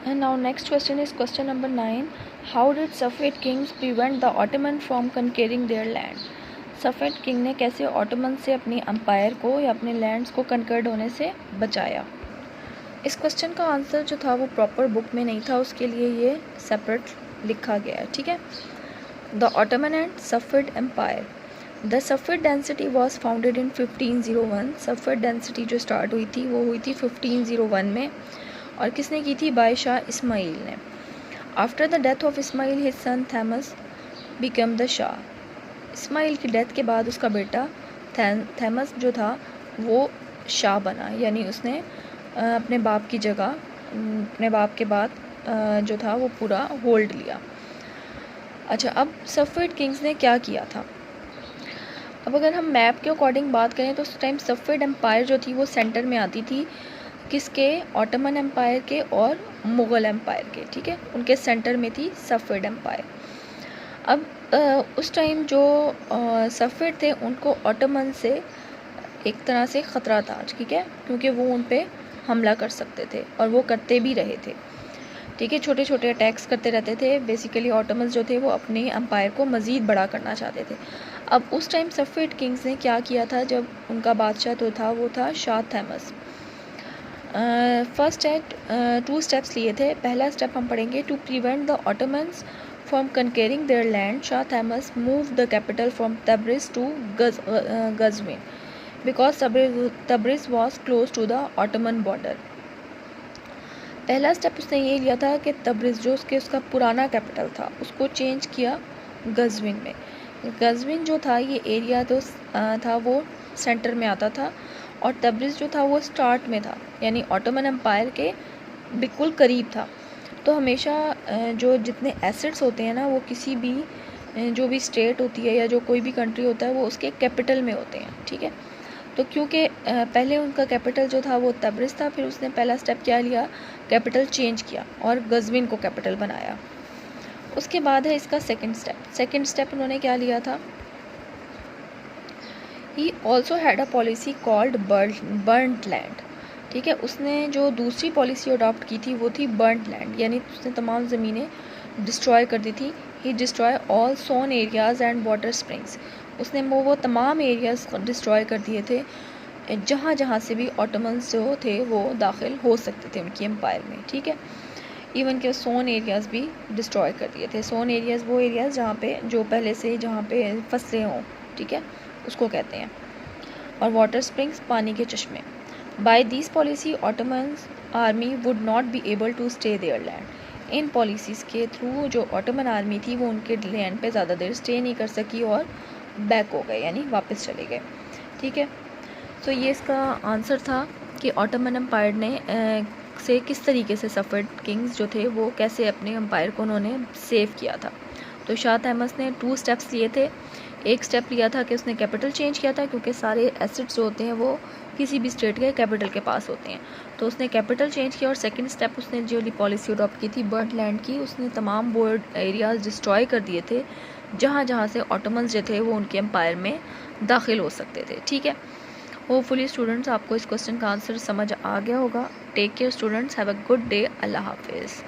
And now next question is question number 9. How did Safavid kings prevent the Ottoman from conquering their land? सफ़ेद king ने कैसे Ottoman से अपनी empire को या अपने लैंड्स को कनकर्ड होने से बचाया? इस क्वेश्चन का आंसर जो था वो प्रॉपर बुक में नहीं था, उसके लिए ये सेपरेट लिखा गया है, ठीक है। द ऑटोमन एंड सफ़ेद एम्पायर। द सफ़ेद डेंसिटी वॉज फाउंडेड इन 1501। सफ़ेद डेंसिटी जो स्टार्ट हुई थी वो हुई थी 1501 में, और किसने की थी? बाय शाह इस्माइल ने। After the death of Ismail his son Tahmasp become the Shah. Ismail की डेथ के बाद उसका बेटा थैमस जो था वो शाह बना, यानी उसने अपने बाप की जगह, अपने बाप के बाद जो था वो पूरा होल्ड लिया। अच्छा, अब सफ़ेद किंग्स ने क्या किया था? अब अगर हम मैप के अकॉर्डिंग बात करें तो उस टाइम सफ़ेद एम्पायर जो थी वो सेंटर में आती थी, किसके? ऑटोमन एम्पायर के और मुग़ल एम्पायर के, ठीक है। उनके सेंटर में थी सफ़ेद एम्पायर। अब उस टाइम जो सफ़ेद थे उनको ऑटोमन से एक तरह से ख़तरा था, ठीक है, क्योंकि वो उन पे हमला कर सकते थे और वो करते भी रहे थे, ठीक है। छोटे छोटे अटैक्स करते रहते थे। बेसिकली ऑटोमन्स जो थे वो अपने एम्पायर को मज़ीद बड़ा करना चाहते थे। अब उस टाइम सफ़ेद किंग्स ने क्या किया था? जब उनका बादशाह तो था वो था Shah Tahmasp. First two steps लिए थे। पहला स्टेप हम पढ़ेंगे, to prevent the Ottomans from conquering their land, Shah Tahmasp move the capital from Tabriz to Qazvin because Tabriz was close to the Ottoman border. पहला step उसने ये लिया था कि तब्रिज़ जो उसका पुराना कैपिटल था उसको चेंज किया गज़विन में। गज़विन जो था ये एरिया तो था वो सेंटर में आता था, और तब्रिज़ जो था वो स्टार्ट में था, यानी ऑटोमन एम्पायर के बिल्कुल करीब था। तो हमेशा जो जितने एसेट्स होते हैं ना वो किसी भी जो भी स्टेट होती है या जो कोई भी कंट्री होता है वो उसके कैपिटल में होते हैं, ठीक है। तो क्योंकि पहले उनका कैपिटल जो था वो तब्रिज़ था, फिर उसने पहला स्टेप क्या लिया? कैपिटल चेंज किया और गज़विन को कैपिटल बनाया। उसके बाद है इसका सेकंड स्टेप उन्होंने क्या लिया था? He also had a policy called burned land, ठीक है। उसने जो दूसरी पॉलिसी अडॉप्ट की थी वो थी बर्न्ड लैंड, यानी उसने तमाम ज़मीनें डिस्ट्रॉय कर दी थी। He destroy all sown areas and water springs. उसने वो तमाम एरियाज़ डिस्ट्रॉय कर दिए थे जहाँ जहाँ से भी ऑटोमन्स जो थे वो दाखिल हो सकते थे उनकी एम्पायर में, ठीक है। इवन के सोन एरियाज़ भी डिस्ट्रॉय कर दिए थे। सोन एरियाज़ वो एरियाज़ जहाँ पे जो पहले से जहाँ पे फसलें हों, ठीक है, उसको कहते हैं। और वाटर स्प्रिंग्स, पानी के चश्मे। By this policy Ottoman army would not be able to stay there land. इन पॉलिसीज़ के थ्रू जो ऑटोमन आर्मी थी वो उनके लैंड पे ज़्यादा देर स्टे नहीं कर सकी और बैक हो गए, यानी वापस चले गए, ठीक है। तो ये इसका आंसर था कि ऑटोमन एम्पायर ने से किस तरीके से सफ़ेद किंग्स जो थे वो कैसे अपने एम्पायर को उन्होंने सेव किया था। तो शाह तहमस ने 2 स्टेप्स लिए थे। एक स्टेप लिया था कि उसने कैपिटल चेंज किया था, क्योंकि सारे एसेट्स जो होते हैं वो किसी भी स्टेट के कैपिटल के पास होते हैं, तो उसने कैपिटल चेंज किया। और सेकंड स्टेप उसने जो पॉलिसी अडॉप्ट की थी बर्न्ड लैंड की, उसने तमाम बोर्ड एरियाज़ डिस्ट्रॉय कर दिए थे जहाँ जहाँ से ऑटोमन्स जो थे वो उनके एम्पायर में दाखिल हो सकते थे, ठीक है। होपफुली स्टूडेंट्स आपको इस क्वेश्चन का आंसर समझ आ गया होगा। Take care students, have a good day. अल्लाह हाफिज़।